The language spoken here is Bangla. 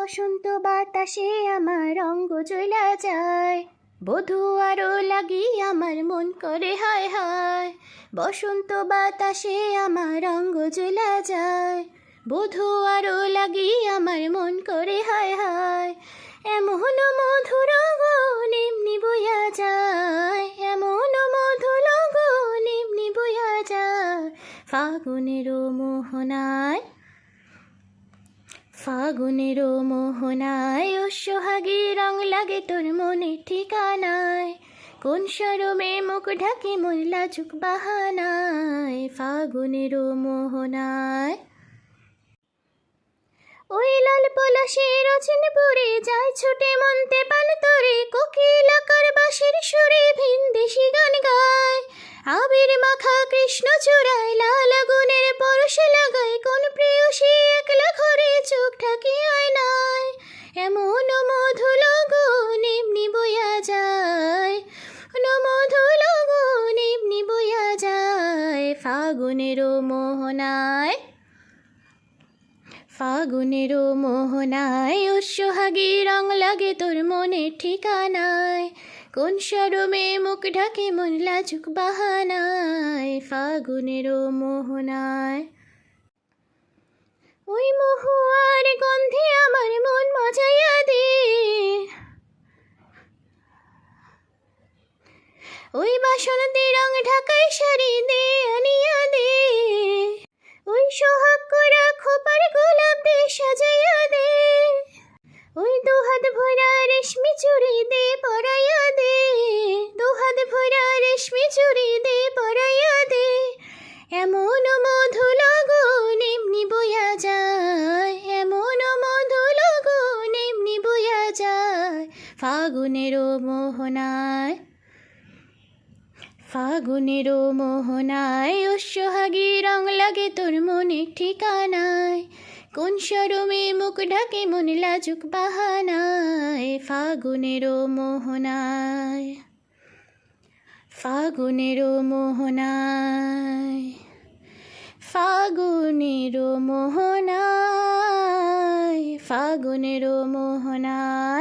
বসন্ত বাতাসে আমার অঙ্গ জ্বলা যায়, বধূ আরো লাগি আমার মন করে হায় হায়। বসন্ত বাতাসে আমার অঙ্গ জ্বলা যায়, বধূ আরো লাগি আমার মন করে হায় হায়। এমন মধুর গুণ এমনি বইয়া যায়, এমন মধুর গুণ এমনি বইয়া যায়। ফাগুনেরও মোহনায়, ফাগুনেরও মোহনায় ও সোহাগী রং লাগে তোর মনে ঠিকানায়। কোন শরমে মুখ ঢাকে মন লাজুক বাহানায়। ফাগুনেরও মোহনায় ওই লাল পলাশে রচন পরে যায় ছুটে মনতে পান তোরে। কোকিল আকার বাঁশির সুরে ভিনদেশি গান গায়, আবির মাখা কৃষ্ণ চূড়ায় লাল আগুনের পরশ লাগায়। কোন প্রেয়সী একলা ঘরে চোখ ঢাকি আয়নায়। এমন মধুর গুণ এমনি বইয়া যায়, মধুর গুণ এমনি বইয়া যায়। ফাগুনেরও মোহনায়, ফাগুনেরও মোহনায় ও সোহাগী রং লাগে তোর মনে ঠিকানায়। কোন শরমে মুখ ঢাকে মন লাজুক বাহানায়। ফাগুনেরও মোহনায় ওই মহুয়ার গন্ধে আমার মন মজাইয়া দে, ওই বাসন্তী রং ঢাকাই শাড়ি দে আনিয়া দে। ওই সোহাগ করা খোপার গোলাপ দে সাজাইয়া দে, ওই দুহাত ভরা রেশমি চুড়ি দে পরাইয়া দে। দুহাত ভরা রেশমি চুড়ি দে পরাইয়া দে। এমন মধুর গুণ এমনি বইয়া যায়, এমন মধুর গুণ এমনি বইয়া যায়। ফাগুনেরও মোহনায়, ফাগুনেরও মোহনায় ও সোহাগী রং লাগে তোর মনে ঠিকানায়। কোন শরমে মুখ ঢাকে মন লাজুক বাহানায়। ফাগুনেরও মোহনায়, ফাগুনেরও মোহনায়, ফাগুনেরও মোহনায়, ফাগুনেরও মোহনায়।